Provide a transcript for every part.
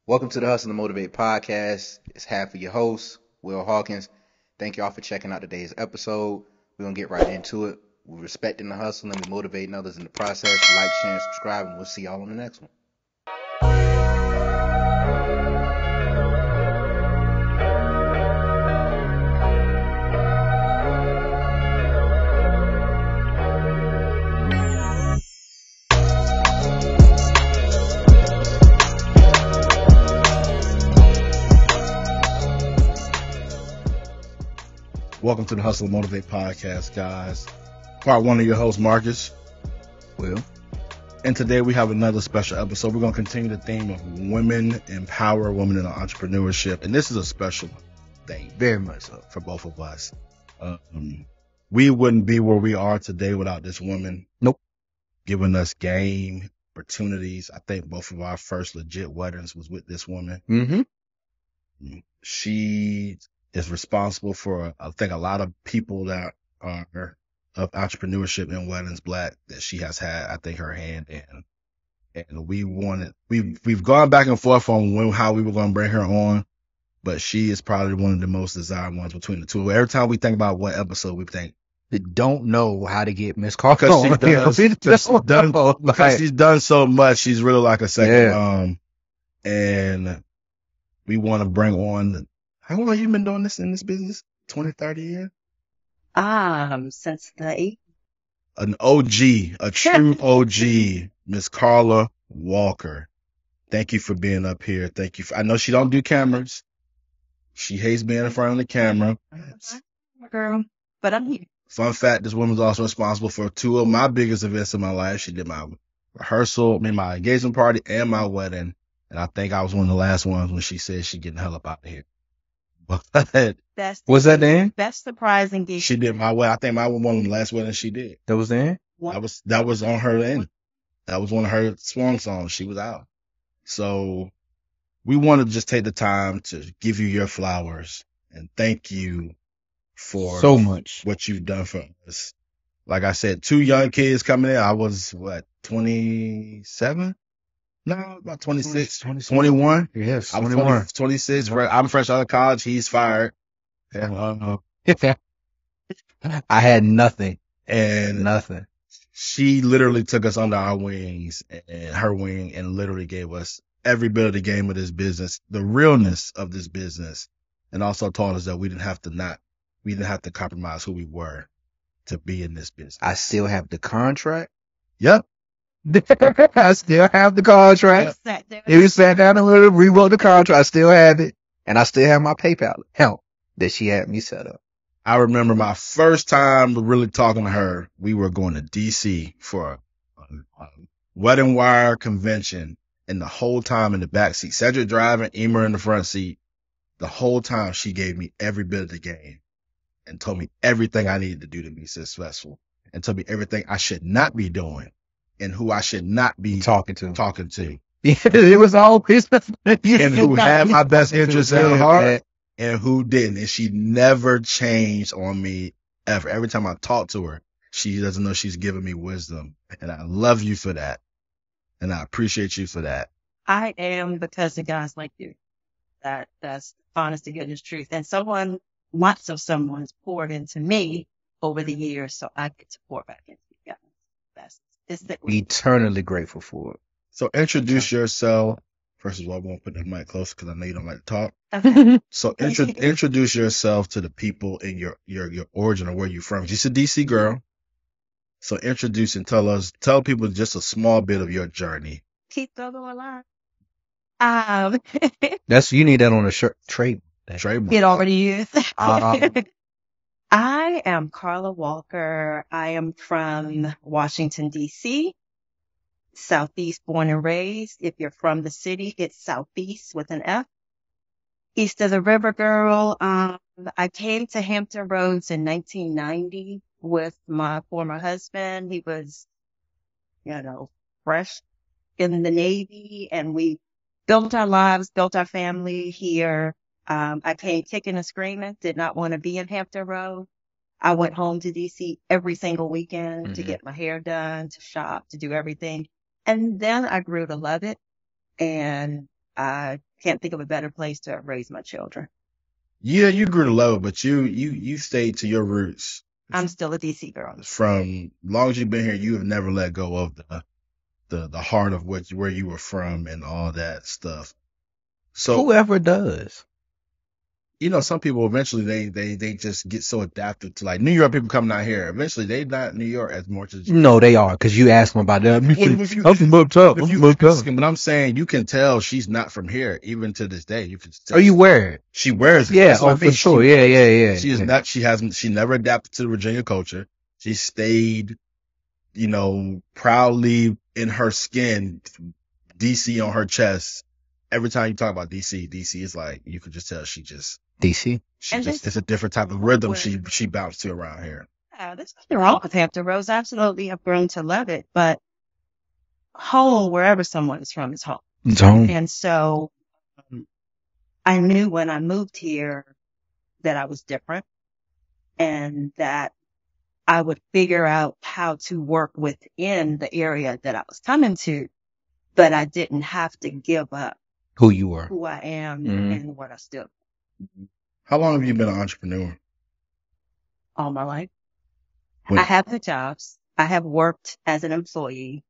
Welcome to the Hustle and Motivate podcast. It's half of your host, Will Hawkins. Thank y'all for checking out today's episode. We're going to get right into it. We're respecting the hustle and we're motivating others in the process. Like, share, and subscribe, and we'll see y'all on the next one. Welcome to the Hustle and Motivate podcast, guys. Part one of your host, Marcus. Will. And today we have another special episode. We're going to continue the theme of women empower women in entrepreneurship. And this is a special thing. Very much so. For both of us. We wouldn't be where we are today without this woman. Nope. Giving us game, opportunities. I think both of our first legit weddings was with this woman. Mm-hmm. She is responsible for, I think, a lot of people that are of entrepreneurship in weddings black that she has had, I think, her hand in. And we've gone back and forth on how we were going to bring her on, but she is probably one of the most desired ones between the two. Every time we think about what episode, we think, They don't know how to get Miss Carla. because she's done so much. She's really like a second mom. And we want to bring on, how long have you been doing this in this business? 20, 30 years? Since the 8th. An OG, a true OG, Miss Carla Walker. Thank you for being up here. Thank you. I know she don't do cameras. She hates being in front of the camera. Girl, but I'm here. Fun fact, this woman's also responsible for two of my biggest events in my life. She did my rehearsal, my engagement party, and my wedding. And I think I was one of the last ones when she said she's getting the hell up out of here. But was that the end? Best surprise engagement. She did my wedding. I think my one of the last weddings she did. That was the end? That was on her end. That was one of her swan songs. She was out. So we want to just take the time to give you your flowers and thank you for so much what you've done for us. Like I said, two young kids coming in. I was 27? No, about 26, 21. Yes, I was 21. 26. I'm fresh out of college. He's fired. I had nothing. And nothing. She literally took us under our wings and her wing and literally gave us every bit of the game of this business, the realness of this business, and also taught us that we didn't have to compromise who we were to be in this business. I still have the contract. Yep. I still have the contract. We sat down and rewrote the contract. I still have it. And I still have my PayPal account that she had me set up. I remember my first time really talking to her. We were going to DC for a wedding wire convention, and the whole time in the back seat, Cedric driving, Emer in the front seat, the whole time she gave me every bit of the game and told me everything I needed to do to be successful and told me everything I should not be doing and who I should not be talking to. It was all business. And who had my best interests at heart and who didn't. And she never changed on me ever. Every time I talk to her, she doesn't know she's giving me wisdom. And I love you for that. And I appreciate you for that. I am because of guys like you. That's honest to goodness truth. And lots of someone's poured into me over the years, so I get to pour back into you guys. Eternally grateful for it. So introduce yourself. First of all, I won't put the mic close because I know you don't like to talk. Okay. So introduce yourself to the people in your origin or where you're from. She's a DC girl. So introduce and tell people just a small bit of your journey. Keep going alive. You need that on a shirt. Trademark. It already is. I am Carla Walker. I am from Washington, D.C., Southeast born and raised. If you're from the city, it's Southeast with an F. East of the river girl. I came to Hampton Roads in 1990 with my former husband. He was, fresh in the Navy, and we built our lives, built our family here. I came kicking and screaming, did not want to be in Hampton Roads. I went home to DC every single weekend to get my hair done, to shop, to do everything. And then I grew to love it. And I can't think of a better place to raise my children. Yeah, you grew to love it, but you stayed to your roots. I'm still a DC girl. From as long as you've been here, you have never let go of the heart of where you were from and all that stuff. So Whoever does. you know, some people eventually they just get so adapted to, like, New York people coming out here. Eventually they not New York as much as No, they are, because you ask them about that. I'm from up top. if I'm you from up ask top. him, but I'm saying you can tell she's not from here, even to this day. You can tell Oh, you wear it? she wears it. Yeah, That's what I for mean. sure. Yeah. She is not. She never adapted to the Virginia culture. She stayed, you know, proudly in her skin, DC on her chest. Every time you talk about DC is like, you could just tell DC. It's a different type of rhythm she bounced to around here. Yeah, there's nothing wrong with Hampton Roads. Absolutely, I've grown to love it. But home, wherever someone is from, is home. It's home. And so I knew when I moved here that I was different and that I would figure out how to work within the area that I was coming to, but I didn't have to give up Who you were. who I am Mhm. and what I still How long have you been an entrepreneur? all my life. When- I have had jobs. I have worked as an employee.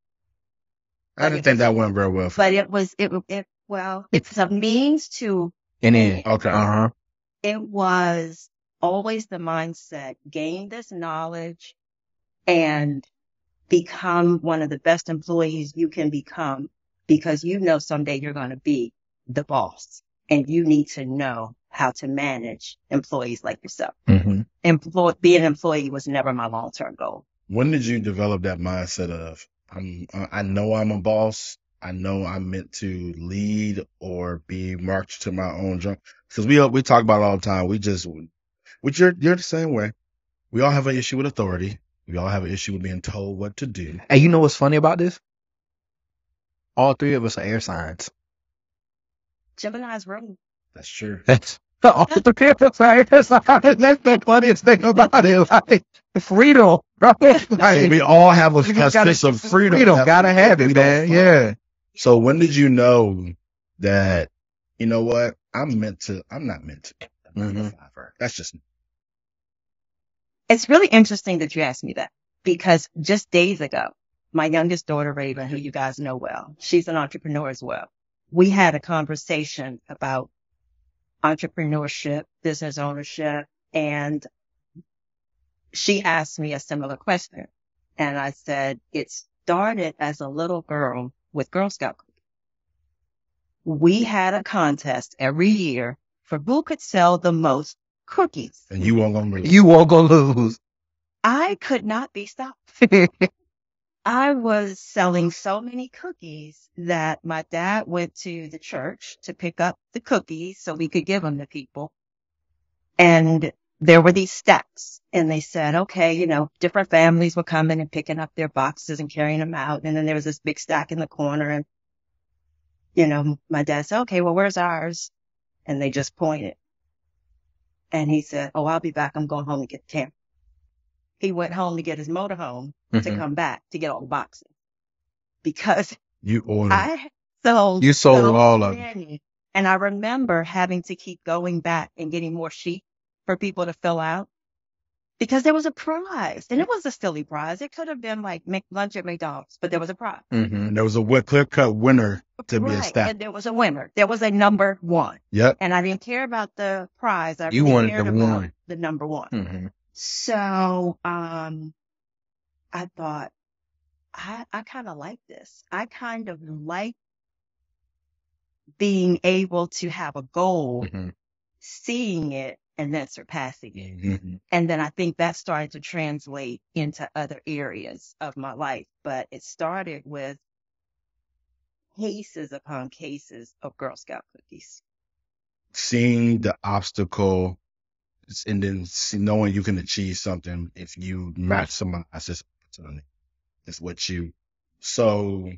I didn't think that went very well for you. But it's a means to And then, Okay. uh-huh. it was always the mindset, gain this knowledge and become one of the best employees you can become, because you know someday you're going to be the boss and you need to know how to manage employees like yourself. Mm-hmm. Being an employee was never my long-term goal. When did you develop that mindset of, I know I'm a boss. I know I'm meant to lead or be marched to my own drum? Because we talk about it all the time. You're the same way. We all have an issue with authority. We all have an issue with being told what to do. Hey, you know what's funny about this? All three of us are air signs. Gemini's room. That's true. That's all three of us are air signs. That's the funniest thing about it. Like, freedom, right? So we all have a sense of freedom. Gotta have it, man. Yeah. So when did you know that, you know what, I'm not meant to. Mm-hmm. That's just, It's really interesting that you asked me that, because just days ago, my youngest daughter, Raven, who you guys know well, she's an entrepreneur as well. We had a conversation about entrepreneurship, business ownership, and she asked me a similar question. And I said, it started as a little girl with Girl Scout cookies. We had a contest every year for who could sell the most cookies. and you won't gonna lose. You won't go lose. I could not be stopped. I was selling so many cookies that my dad went to the church to pick up the cookies so we could give them to people. And there were these stacks, and they said, okay, you know, different families were coming and picking up their boxes and carrying them out. And then there was this big stack in the corner, and, you know, my dad said, okay, well, where's ours? And they just pointed. And he said, oh, I'll be back. I'm going home to get the camera. He went home to get his motorhome to come back to get all the boxes, because You ordered. I sold. You sold so all of them. many. And I remember having to keep going back and getting more sheets for people to fill out, because there was a prize, and it was a silly prize. It could have been like lunch at McDonald's, but there was a prize. Mm-hmm. And there was a clear-cut winner to be Right. established. And there was a winner. There was a number one. Yep. And I didn't care about the prize. I You really wanted cared the about one. the number one. Mm-hmm. So, I thought, I kind of like this. I kind of like being able to have a goal, Mm-hmm. seeing it, and then surpassing it. Mm-hmm. And then I think that started to translate into other areas of my life. But it started with cases upon cases of Girl Scout cookies. Seeing the obstacle and then knowing you can achieve something if you maximize this opportunity is what you. So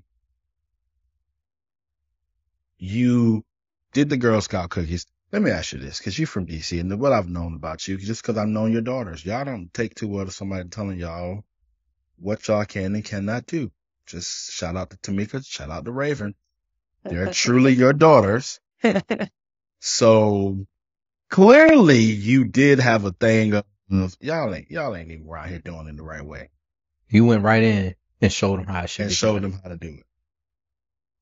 you did the Girl Scout cookies. Let me ask you this, because you're from DC, and what I've known about you, just because I've known your daughters, y'all don't take too well to somebody telling y'all what y'all can and cannot do. Just shout out to Tamika, shout out to Raven. They're truly your daughters. So clearly you did have a thing of y'all ain't even around here doing it the right way. You went right in and showed them how it should And be showed done. them how to do it.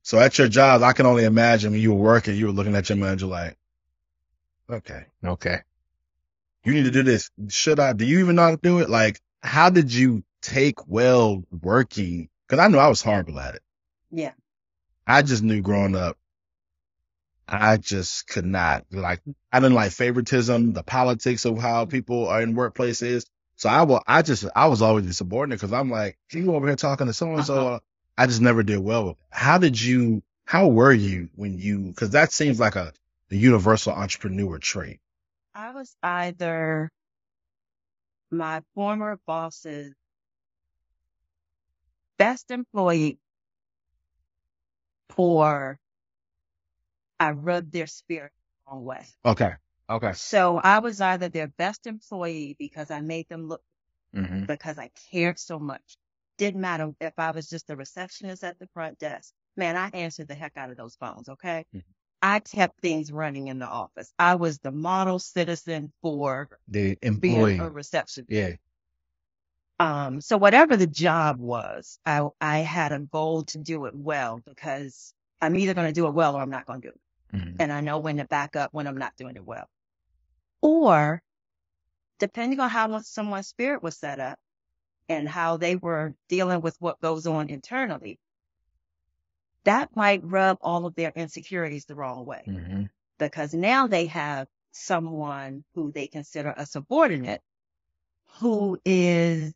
So at your job, I can only imagine when you were working, you were looking at your manager like, okay, you need to do this. Should I? Do you even know how to do it? Like, how did you take well working? Cause I knew I was horrible at it. Yeah. I just knew growing up, I just could not. Like, I didn't like favoritism, the politics of how people are in workplaces. So I was always a subordinate because I'm like, you over here talking to so-and-so. I just never did well with it. How were you when cause that seems like a universal entrepreneur trait. I was either my former boss's best employee or I rubbed their spirit the wrong way. Okay. So I was either their best employee because I made them look, because I cared so much. Didn't matter if I was just a receptionist at the front desk. Man, I answered the heck out of those phones, okay? I kept things running in the office. I was the model citizen for The employee. being a receptionist. Yeah. So whatever the job was, I had a goal to do it well because I'm either going to do it well or I'm not going to do it. And I know when to back up when I'm not doing it well. Or depending on how someone's spirit was set up and how they were dealing with what goes on internally, that might rub all of their insecurities the wrong way. Because now they have someone who they consider a subordinate who is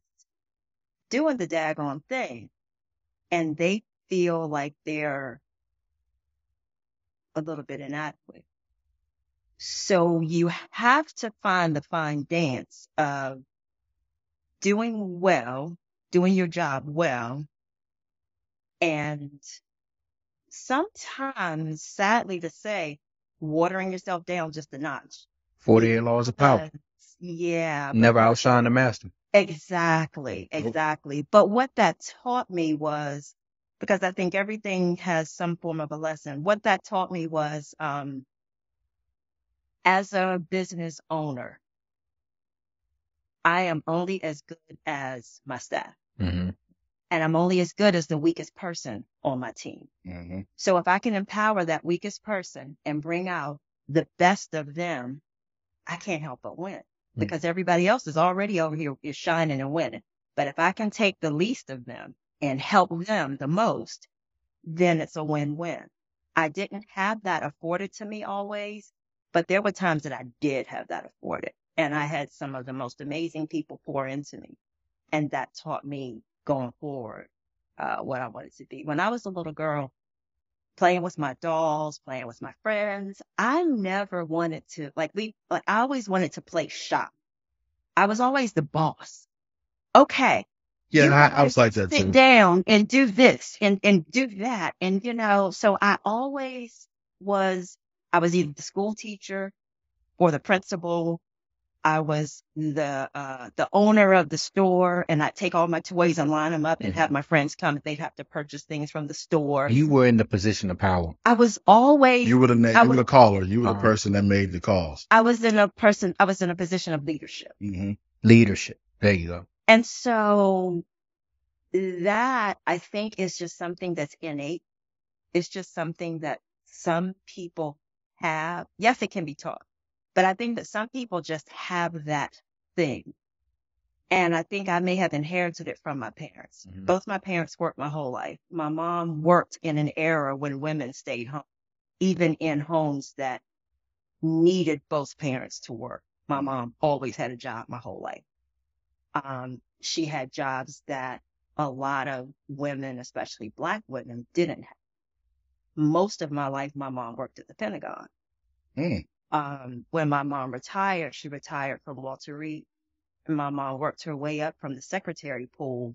doing the daggone thing, and they feel like they're a little bit inadequate. So you have to find the fine dance of doing well, doing your job well, and sometimes, sadly to say, watering yourself down just a notch. 48 laws of power. Yeah. Never outshine the master. Exactly. But what that taught me was, because I think everything has some form of a lesson, what that taught me was, as a business owner, I am only as good as my staff. And I'm only as good as the weakest person on my team. So if I can empower that weakest person and bring out the best of them, I can't help but win because everybody else is already over here is shining and winning. But if I can take the least of them and help them the most, then it's a win-win. I didn't have that afforded to me always, but there were times that I did have that afforded. And I had some of the most amazing people pour into me. And that taught me going forward what I wanted to be. When I was a little girl, playing with my dolls, playing with my friends, I never wanted to, I always wanted to play shop. I was always the boss. Okay. Yeah, I was like that too. Sit down and do this and do that. And, so I was either the school teacher or the principal. I was the owner of the store, and I'd take all my toys and line them up and have my friends come, and they'd have to purchase things from the store. You were in the position of power. I was always. You were the caller. You were the person that made the calls. I was in a position of leadership. Leadership. There you go. And so that, I think, is just something that's innate. It's just something that some people have. Yes, it can be taught. But I think that some people just have that thing. And I think I may have inherited it from my parents. Both my parents worked my whole life. My mom worked in an era when women stayed home, even in homes that needed both parents to work. My mom always had a job my whole life. She had jobs that a lot of women, especially Black women, didn't have. Most of my life, my mom worked at the Pentagon. When my mom retired, she retired from Walter Reed. And my mom worked her way up from the secretary pool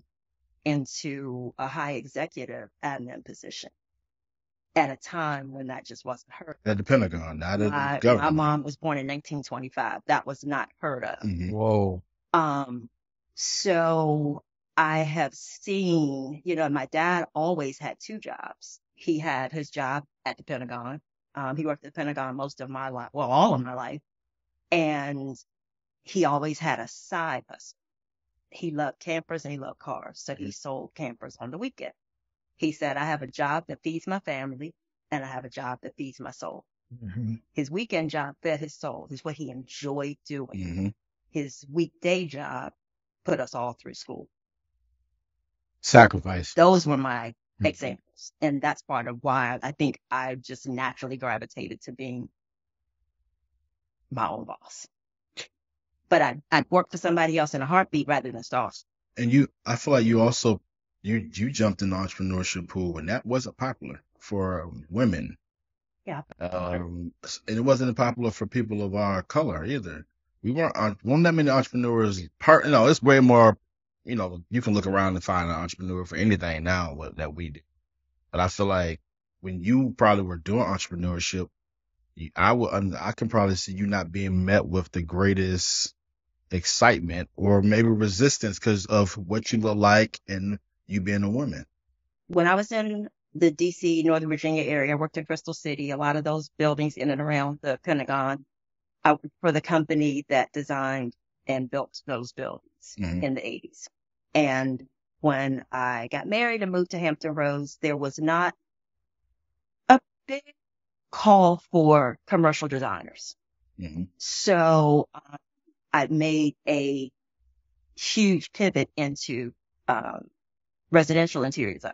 into a high executive admin position at a time when that just wasn't heard of. At the Pentagon, not at the government. My mom was born in 1925. That was not heard of. Whoa. So I have seen, my dad always had two jobs. He had his job at the Pentagon, He worked at the Pentagon most of my life, well, all of my life. And he always had a side hustle. He loved campers and he loved cars. So he sold campers on the weekend. He said, I have a job that feeds my family and I have a job that feeds my soul. Mm-hmm. His weekend job fed his soul. It's what he enjoyed doing. Mm-hmm. His weekday job put us all through school. Sacrifice. Those were my examples. And that's part of why I think I just naturally gravitated to being my own boss. But I'd work for somebody else in a heartbeat rather than stars. And I feel like you also, you jumped in the entrepreneurship pool and that wasn't popular for women. Yeah. And it wasn't popular for people of our color either. Weren't that many entrepreneurs. It's way more, you can look around and find an entrepreneur for anything now that we do. But I feel like when you probably were doing entrepreneurship, I can probably see you not being met with the greatest excitement or maybe resistance because of what you look like and you being a woman. When I was in the DC, Northern Virginia area, I worked in Crystal City, a lot of those buildings in and around the Pentagon. I worked for the company that designed and built those buildings in the 80s. And when I got married and moved to Hampton Roads, there was not a big call for commercial designers. Mm-hmm. So I made a huge pivot into residential interior design.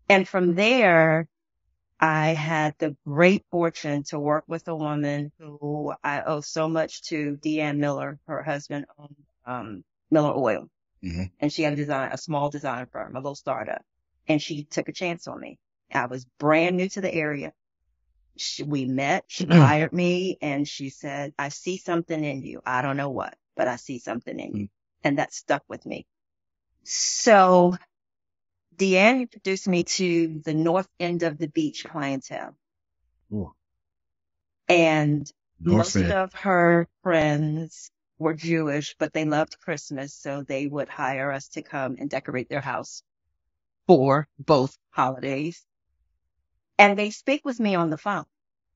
And from there, I had the great fortune to work with a woman who I owe so much to, Deanne Miller. Her husband owned Miller Oil. Mm-hmm. And she had a small design firm, a little startup. And she took a chance on me. I was brand new to the area. We met, she hired me, and she said, I see something in you. I don't know what, but I see something in you. And that stuck with me. So Deanne introduced me to the north end of the beach clientele. Ooh. And most of her friends were Jewish, but they loved Christmas, so they would hire us to come and decorate their house for both holidays. And they speak with me on the phone.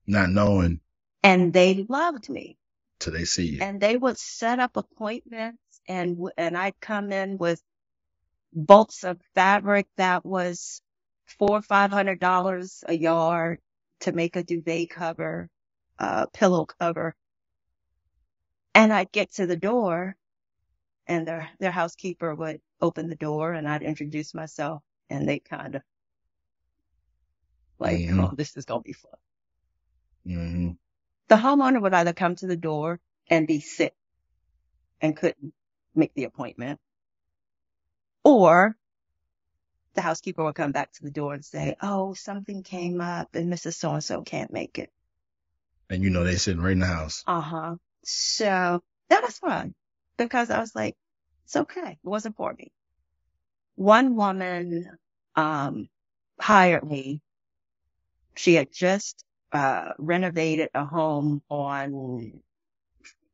Not knowing. And they loved me. Till they see you. And they would set up appointments, and I'd come in with bolts of fabric that was $400 or $500 a yard to make a duvet cover, pillow cover. And I'd get to the door, and their housekeeper would open the door, and I'd introduce myself, and they kind of like, oh, this is going to be fun. Mm-hmm. The homeowner would either come to the door and be sick and couldn't make the appointment, or the housekeeper would come back to the door and say, oh, something came up and Mrs. So-and-so can't make it. And they sitting right in the house. Uh-huh. So that was fun because I was like, it's okay. It wasn't for me. One woman hired me. She had just renovated a home on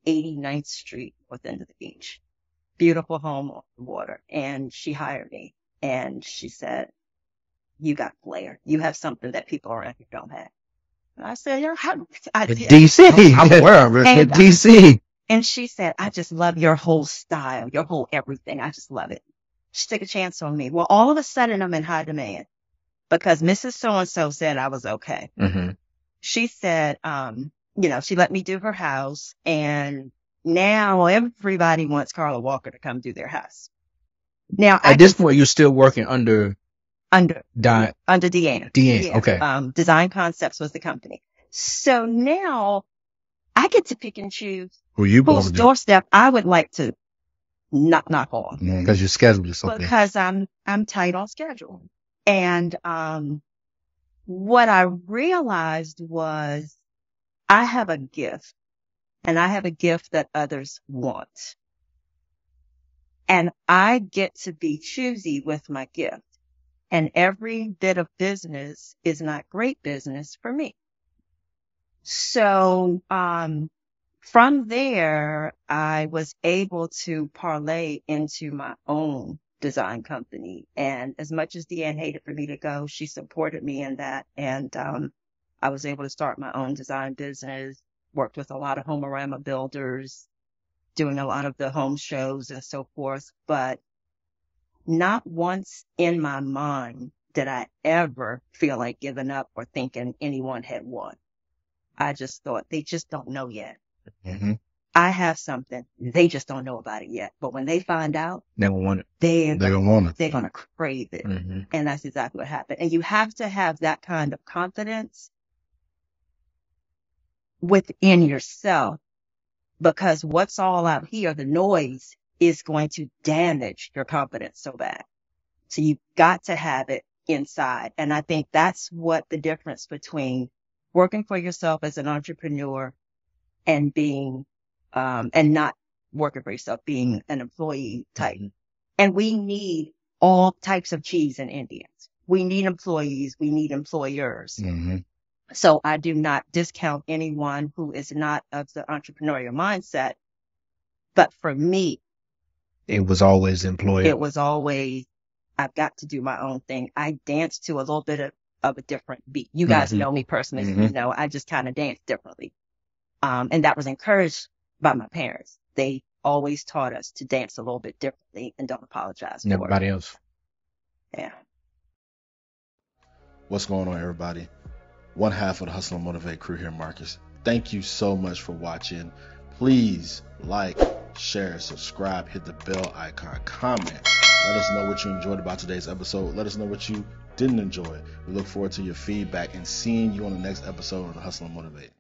89th Street north end of the beach. Beautiful home on the water. And she hired me. And she said, you got flair. You have something that people around here don't have. And I said, DC. I'm aware of it. DC. And she said, I just love your whole style, your whole everything. I just love it. She took a chance on me. Well, all of a sudden I'm in high demand because Mrs. So-and-so said I was okay. Mm-hmm. She said, she let me do her house, and now everybody wants Carla Walker to come do their house. Now, at this point, you're still working under Deanne. Deanne. Yeah. Okay. Design Concepts was the company. So now I get to pick and choose whose doorstep I would like to not knock on. Because your schedule is so because I'm tight on schedule. And what I realized was I have a gift, and I have a gift that others want. And I get to be choosy with my gift. And every bit of business is not great business for me. So from there, I was able to parlay into my own design company. And as much as Deanne hated for me to go, she supported me in that. And I was able to start my own design business, worked with a lot of home builders, doing a lot of the home shows and so forth. But not once in my mind did I ever feel like giving up or thinking anyone had won. I just thought they just don't know yet. Mm-hmm. I have something. They just don't know about it yet. But when they find out, They gonna want it. They're gonna want it. they're going to crave it. Mm-hmm. And that's exactly what happened. And you have to have that kind of confidence within yourself, because what's all out here, the noise, is going to damage your confidence so bad. So you've got to have it inside. And I think that's what the difference between working for yourself as an entrepreneur and being, and not working for yourself, being an employee type. Mm-hmm. And we need all types of cheese in Indians. We need employees. We need employers. Mm-hmm. So I do not discount anyone who is not of the entrepreneurial mindset. But for me, It was always employer. it was always, I've got to do my own thing. I dance to a little bit of a different beat. You guys Mhm. know me personally, Mhm. you know, I just kind of dance differently. And that was encouraged by my parents. They always taught us to dance a little bit differently and don't apologize for it. Everybody else. Yeah. What's going on, everybody? One half of the Hustle and Motivate crew here, Marcus. Thank you so much for watching. Please like, share, subscribe, hit the bell icon, comment. Let us know what you enjoyed about today's episode. Let us know what you didn't enjoy. We look forward to your feedback and seeing you on the next episode of the Hustle and Motivate.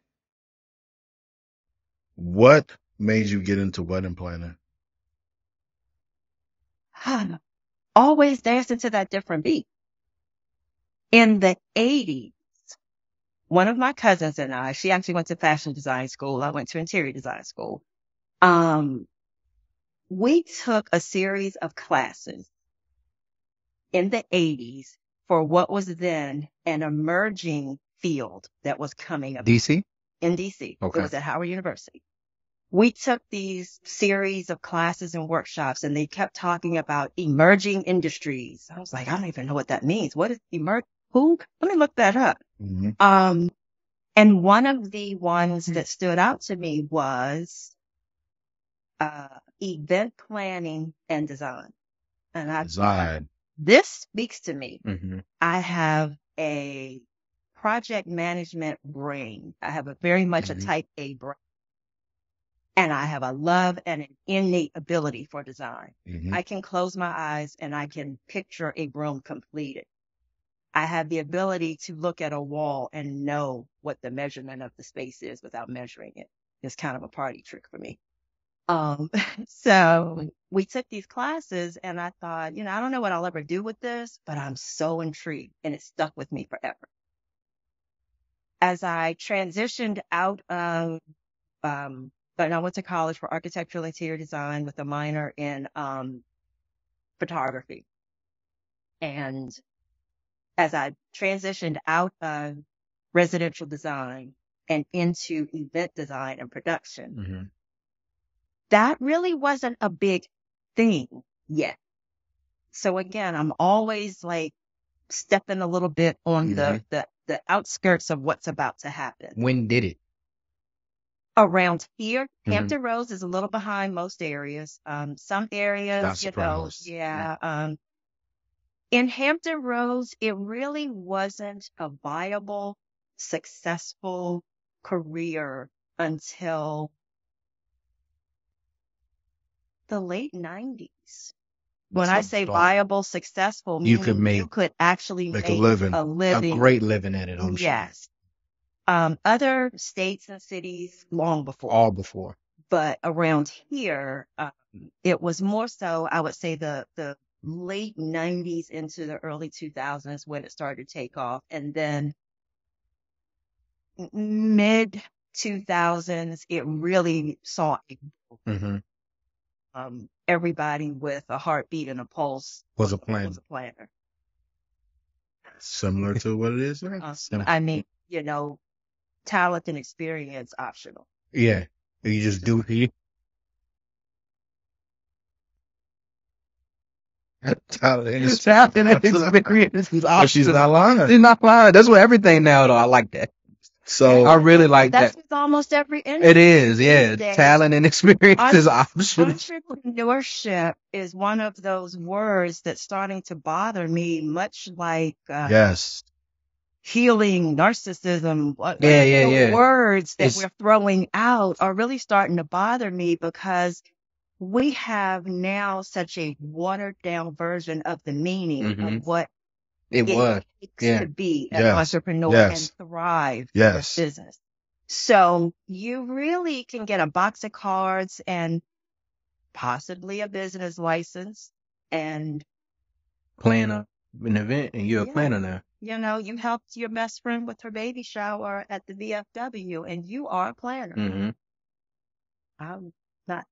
What made you get into wedding planning? Always dancing to that different beat. In the 80s, one of my cousins and I, she actually went to fashion design school. I went to interior design school. We took a series of classes in the 80s for what was then an emerging field that was coming up DC? in DC. Okay. It was at Howard University. We took these series of classes and workshops, and they kept talking about emerging industries. I was like, I don't even know what that means. What is who? Let me look that up. Mm-hmm. And one of the ones that stood out to me was event planning and design. And I Design. this speaks to me. Mm-hmm. I have a project management brain. I have a very much a Mhm. type A brain. And I have a love and an innate ability for design. Mm-hmm. I can close my eyes and I can picture a room completed. I have the ability to look at a wall and know what the measurement of the space is without measuring it. It's kind of a party trick for me. So we took these classes and I thought, I don't know what I'll ever do with this, but I'm so intrigued, and it stuck with me forever. As I transitioned out of, but I went to college for architectural interior design with a minor in photography. And as I transitioned out of residential design and into event design and production, Mm-hmm. that really wasn't a big thing yet. So again, I'm always like stepping a little bit on the outskirts of what's about to happen. When did it? Around here, Mhm. Hampton Roads is a little behind most areas. Some areas, Not surprised. In Hampton Roads, it really wasn't a viable, successful career until the late 90s. When I say viable, successful, You meaning you could actually make make a living. a living. A great living at it, I'm sure. Yes. Other states and cities long before. All before. But around here, it was more so, I would say, the late 90s into the early 2000s when it started to take off. And then mid 2000s, it really saw Mm-hmm. everybody with a heartbeat and a pulse Was a plan. was a planner. Similar to what it is now. I mean, talent and experience optional. Yeah. You just do it. Talent and Talent and experience is But she's not lying. She's not lying. That's what everything now, though. I like that. So I really like That's that. with almost every industry. It is, yeah. these days. Talent and experience is optional. Entrepreneurship is one of those words that's starting to bother me, much like yes, healing, narcissism. Yeah. Words that It's we're throwing out are really starting to bother me because we have now such a watered down version of the meaning Mhm. of what it it was. takes Yeah. to be an yes, entrepreneur and yes, thrive in yes. business. So you really can get a box of cards and possibly a business license. And Plan an event and you're a yeah, planner now. you helped your best friend with her baby shower at the VFW and you are a planner. Mm-hmm. I'm not,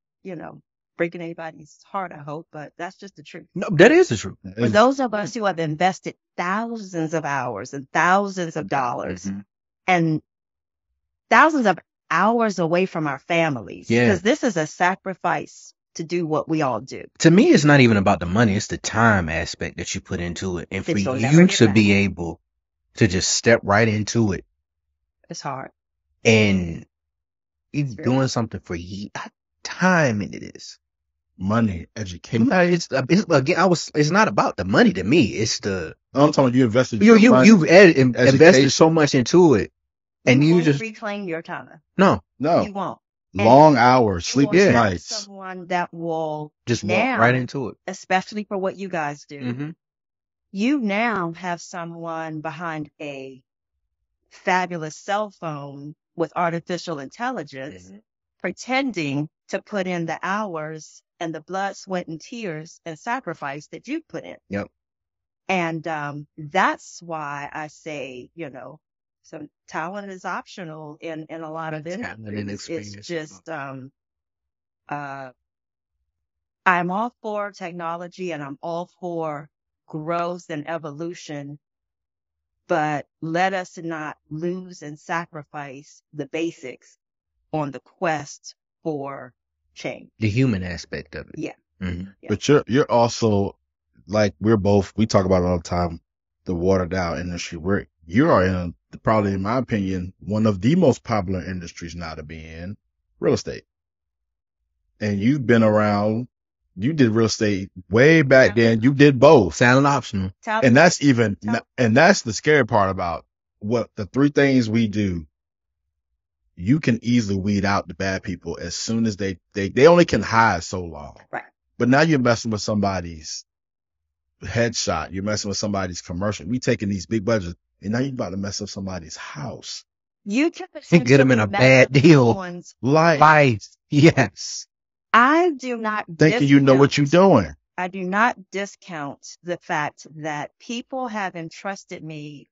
breaking anybody's heart, I hope, but that's just the truth. No, that is the truth. For those of us who have invested thousands of hours and thousands of dollars Mhm. and thousands of hours away from our families, Yeah. because this is a sacrifice to do what we all do. To me, it's not even about the money. It's the time aspect that you put into it. And for That you'll never you get to back. be able to just step right into it It's hard. and It's very doing hard. something for time into this. Money, education. It's again, it's not about the money to me. It's the, I'm talking about you invested. you've invested education. so much into it. And you won't just, reclaim your time. no, No, You won't. long hours, You will sleepless have nights. someone that will just walk now, right into it. especially for what you guys do. Mm-hmm. You now have someone behind a fabulous cell phone with artificial intelligence Mm-hmm. pretending to put in the hours and the blood, sweat, and tears and sacrifice that you put in. Yep. And that's why I say, so talent is optional in a lot of Talent and industries. It's experience. just I'm all for technology and I'm all for growth and evolution, but let us not lose and sacrifice the basics on the quest for change. The human aspect of it. Yeah. Mm-hmm. Yeah. But you're also like we talk about it all the time, the watered down industry. You are in probably, in my opinion, one of the most popular industries now to be in, real estate. And you've been around. You did real estate way back then. You did both. Talent optional. And that's the scary part about what the three things we do. You can easily weed out the bad people as soon as they only can hide so long. Right. But now you're messing with somebody's headshot. You're messing with somebody's commercial. We taking these big budgets and now you're about to mess up somebody's house. You can Get them in a bad deal. Life. Yes. I do not Thinking you know what you're doing. I do not discount the fact that people have entrusted me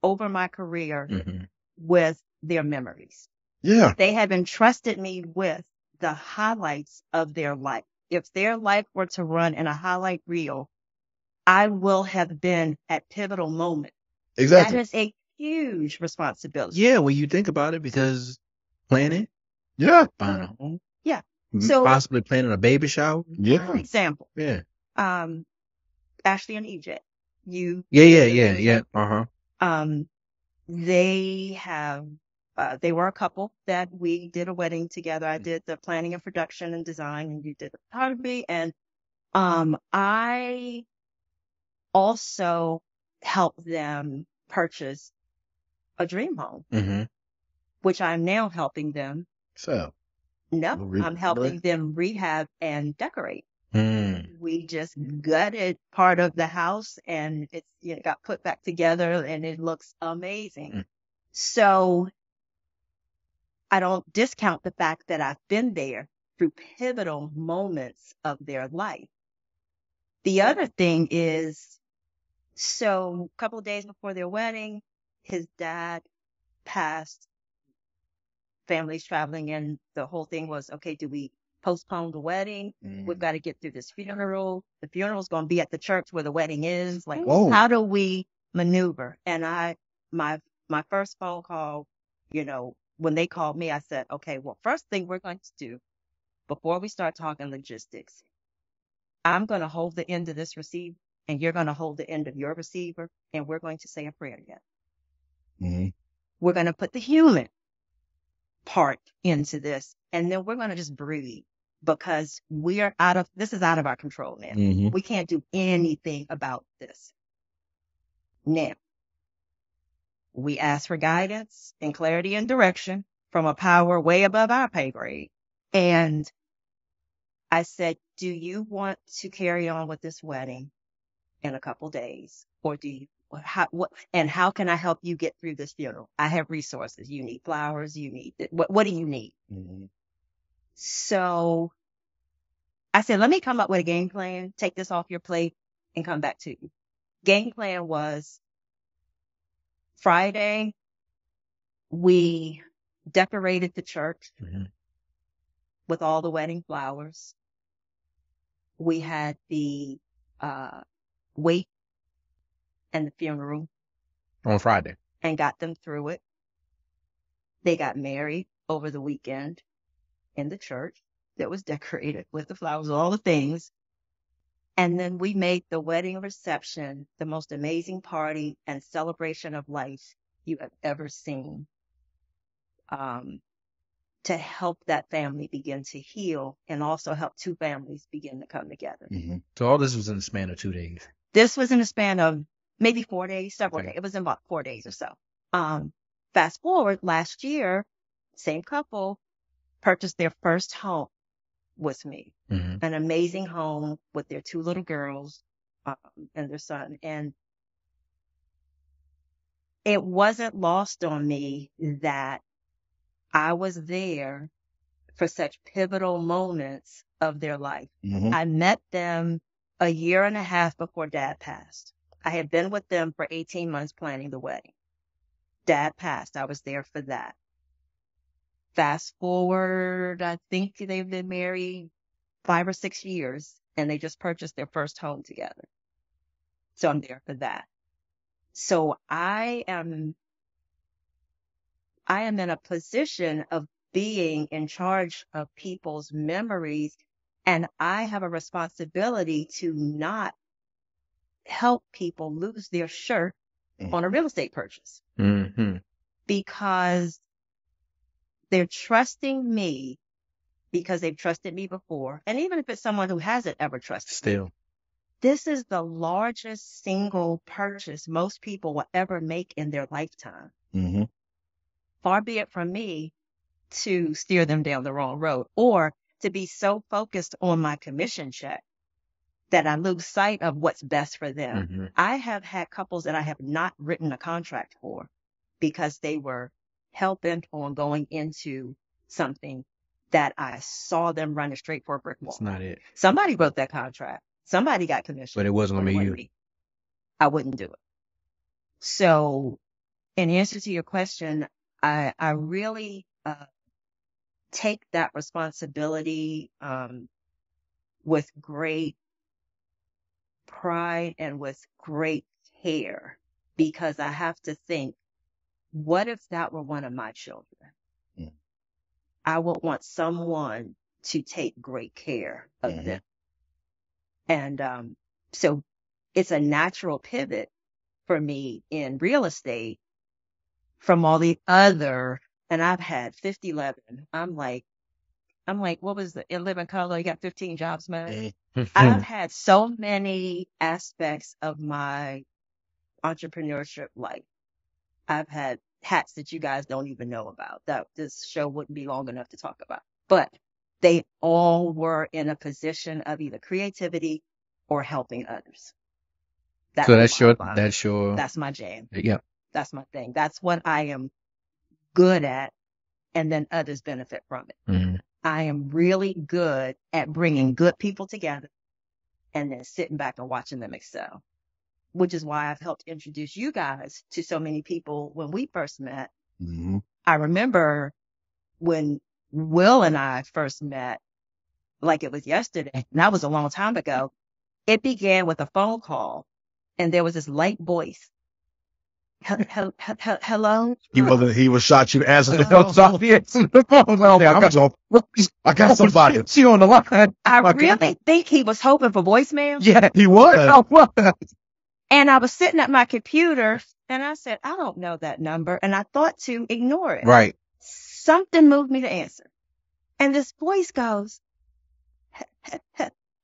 over my career Mm-hmm. with their memories. Yeah. They have entrusted me with the highlights of their life. If their life were to run in a highlight reel, I will have been at pivotal moments. Exactly. That is a huge responsibility. Yeah, when you think about it, because planning, Yeah. buying a home, Yeah. So possibly planning a baby shower. for Yeah. example, Yeah. Ashley and EJ, Yeah. Uh-huh. They have, they were a couple that we did a wedding together. I did the planning and production and design, and you did the photography. And I also helped them purchase a dream home, Mm-hmm. which I'm now helping them. So. No, I'm helping them rehab and decorate. We just gutted part of the house and it's got put back together and it looks amazing. So I don't discount the fact that I've been there through pivotal moments of their life. The other thing is, so a couple of days before their wedding, his dad passed, family's traveling, and the whole thing was, okay, do we postpone the wedding? We've got to get through this funeral. The funeral's going to be at the church where the wedding is. Like, how do we maneuver? And my first phone call, when they called me, I said, okay, well, first thing we're going to do before we start talking logistics, I'm going to hold the end of this receiver and you're going to hold the end of your receiver and we're going to say a prayer together. Mm-hmm. We're going to put the human part into this, and then we're going to just breathe, because this is out of our control now. Mm-hmm. We can't do anything about this. Now, we ask for guidance and clarity and direction from a power way above our pay grade. And I said, do you want to carry on with this wedding in a couple days? Or do you, how can I help you get through this funeral? I have resources. You need flowers. You need, what do you need? Mm-hmm. So I said, let me come up with a game plan, take this off your plate, and come back to you. Game plan was Friday, we decorated the church with all the wedding flowers. We had the wake and the funeral on Friday and got them through it. They got married over the weekend in the church that was decorated with the flowers, all the things. And then we made the wedding reception the most amazing party and celebration of life you have ever seen, to help that family begin to heal and also help two families begin to come together. Mm-hmm. So all this was in the span of 2 days? This was in the span of maybe 4 days, several days. It was in about 4 days or so. Fast forward, last year, same couple purchased their first home with me. Mm-hmm. An amazing home with their 2 little girls and their son. And it wasn't lost on me that I was there for such pivotal moments of their life. Mm-hmm. I met them a year and a half before Dad passed. I had been with them for 18 months planning the wedding. Dad passed. I was there for that. Fast forward, I think they've been married 5 or 6 years, and they just purchased their first home together. So I'm there for that. So I am in a position of being in charge of people's memories, and I have a responsibility to not help people lose their shirt on a real estate purchase. Mm-hmm. Because they're trusting me because they've trusted me before. And even if it's someone who hasn't ever trusted me, this is the largest single purchase most people will ever make in their lifetime. Mm-hmm. Far be it from me to steer them down the wrong road or to be so focused on my commission check that I lose sight of what's best for them. Mm-hmm. I have had couples that I have not written a contract for because they were hell-bent on going into something that I saw them running straight for a brick wall. That's not it. Somebody wrote that contract. Somebody got commission. But it wasn't going to be you. I wouldn't do it. So in answer to your question, I really take that responsibility with great pride and with great care, because I have to think, what if that were one of my children? Mm. I would want someone to take great care of them. And so it's a natural pivot for me in real estate from all the other, and I've had 50-11. I'm like, what was the in living color? You got 15 jobs, man. I've had so many aspects of my entrepreneurship life. I've had hats that you guys don't even know about, that this show wouldn't be long enough to talk about. But they all were in a position of either creativity or helping others. So that's my jam. Yeah. That's my thing. That's what I am good at, and then others benefit from it. Mm-hmm. I am really good at bringing good people together and then sitting back and watching them excel, which is why I've helped introduce you guys to so many people when we first met. Mm-hmm. I remember when Will and I first met, like it was yesterday, and that was a long time ago. It began with a phone call, and there was this light voice. Hello? He was shot you answering the phone. I got somebody. She on the line. I really think he was hoping for voicemail. Yeah, he was. And I was sitting at my computer And I said, I don't know that number. And I thought to ignore it. Right. Something moved me to answer. And this voice goes,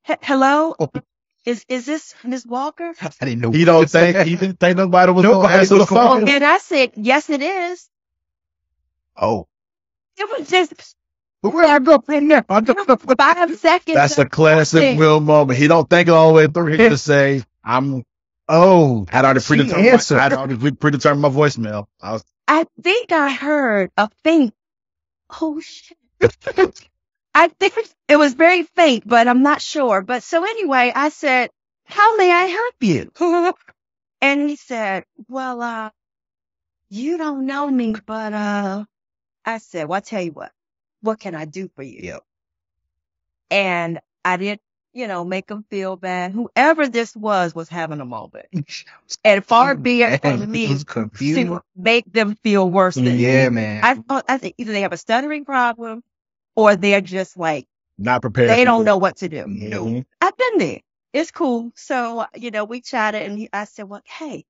hello? Is this Ms. Walker? I didn't know. He didn't think nobody was going to answer the phone. And I said, yes, it is. Oh, It was just Where I go in there? 5 seconds. that's a classic Will moment. He don't think it all the way through. He just say, I'd already predetermined my voicemail. I think I heard a faint, oh shit. I think it was very faint, but I'm not sure. But so anyway, I said, how may I help you? And he said, well, you don't know me, but, I said, well, I'll tell you what can I do for you? Yep. And I didn't, make them feel bad. Whoever this was having a moment. And far be it from me to make them feel worse than me. Yeah, man. I think either they have a stuttering problem or they're just like, not prepared. They don't know what to do. Mm-hmm. I've been there. It's cool. So, we chatted and I said, well, hey,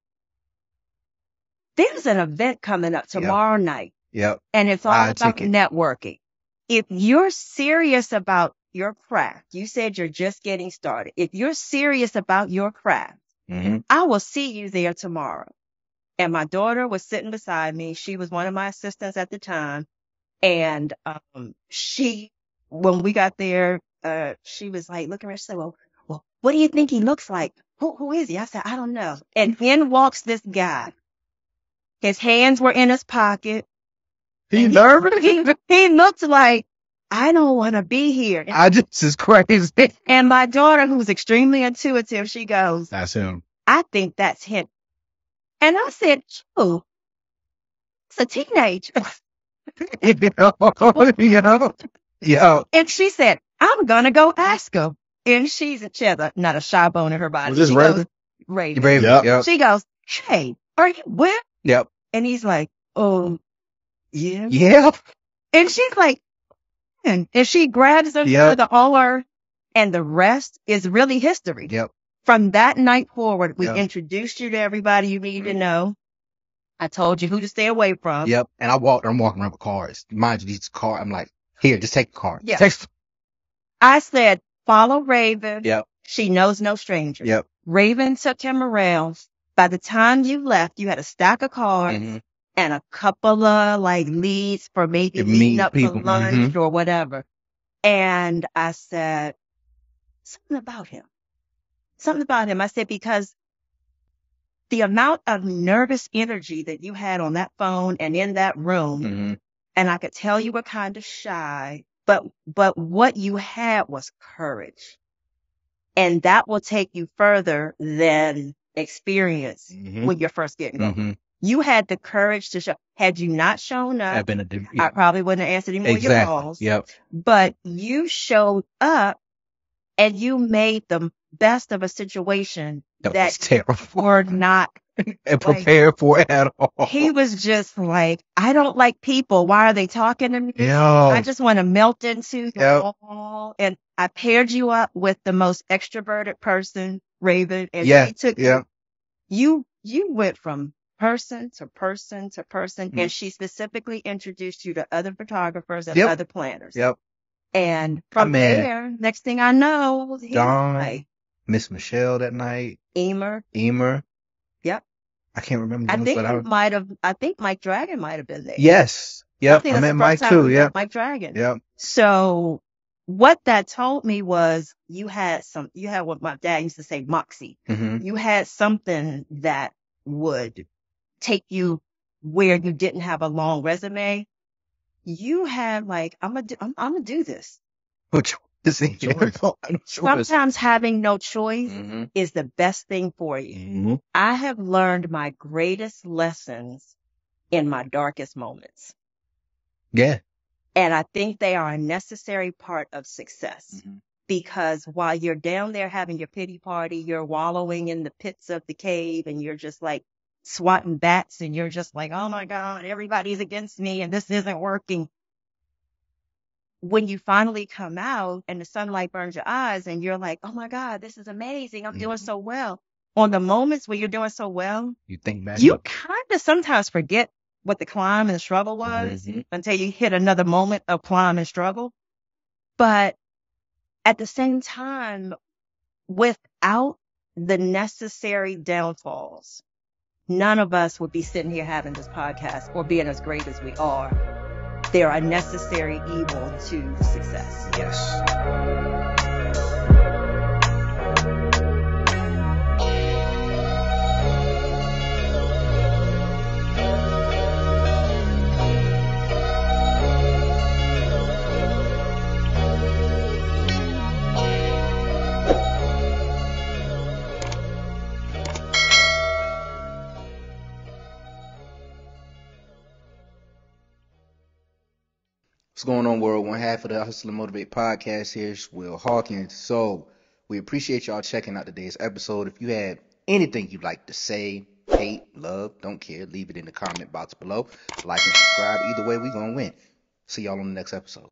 there's an event coming up tomorrow night. Yep. And it's all about networking. If you're serious about your craft, you said you're just getting started. If you're serious about your craft, I will see you there tomorrow. And my daughter was sitting beside me. She was one of my assistants at the time. And when we got there, she was like, looking around, she said, well, what do you think he looks like? Who is he? I said, I don't know. And in walks this guy. His hands were in his pocket. He nervous? He looked like, I don't want to be here. This is crazy. And my daughter, who's extremely intuitive, she goes, that's him. I think that's him. And I said, oh, it's a teenager. Yeah. And she said, I'm going to go ask him. And she has not a shy bone in her body. Was this Raven? Raven. Yep. She goes, hey, are you where? Yep. And he's like, oh, yeah. Yeah. And she's like, and she grabs him by the arm, and the rest is really history. Yep. From that night forward, we introduced you to everybody you need to know. I told you who to stay away from. Yep. And I'm walking around with cards. Mind you, these cards, I'm like, here, just take the card. Yeah. I said, follow Raven. Yep. She knows no stranger. Yep. Raven took him around. By the time you left, you had a stack of cards and a couple of leads for maybe meeting up for lunch or whatever. And I said, something about him. I said, because the amount of nervous energy that you had on that phone and in that room, and I could tell you were kind of shy, but what you had was courage. And that will take you further than experience when you're first getting going. You had the courage to show. Had you not shown up, I probably wouldn't have answered any more of your calls. Yep. But you showed up and you made the best of a situation that was terrible. Were not and prepared for it at all. He was just like, I don't like people. Why are they talking to me? Yeah. I just want to melt into the wall. And I paired you up with the most extroverted person, Raven, and she took you went from person to person to person, and she specifically introduced you to other photographers and other planners. Yep. And from there, next thing I know, Dawn, Miss Michelle that night. Emer. Yep. I can't remember. I think Mike Dragon might have been there. Yes. Yep. I met Mike too. Yeah. Mike Dragon. Yep. So what that told me was you had what my dad used to say, moxie. You had something that would take you where you didn't have a long resume. You had I'm gonna do this. Sometimes having no choice is the best thing for you. I have learned my greatest lessons in my darkest moments. Yeah. And I think they are a necessary part of success. Because while you're down there having your pity party, you're wallowing in the pits of the cave and you're just swatting bats and you're just like, oh my God, everybody's against me and this isn't working. When you finally come out and the sunlight burns your eyes and you're like, oh my God, this is amazing. I'm doing so well. on the moments when you're doing so well, You think back. you kind of sometimes forget what the climb and struggle was Mhm. until you hit another moment of climb and struggle. But at the same time, without the necessary downfalls, none of us would be sitting here having this podcast or being as great as we are. They're a necessary evil to success. Yes. What's going on, world? One half of the Hustle and Motivate podcast here is Will Hawkins. So we appreciate y'all checking out today's episode. If you had anything you'd like to say, hate, love, don't care, leave it in the comment box below. Like and subscribe. Either way, we're going to win. See y'all on the next episode.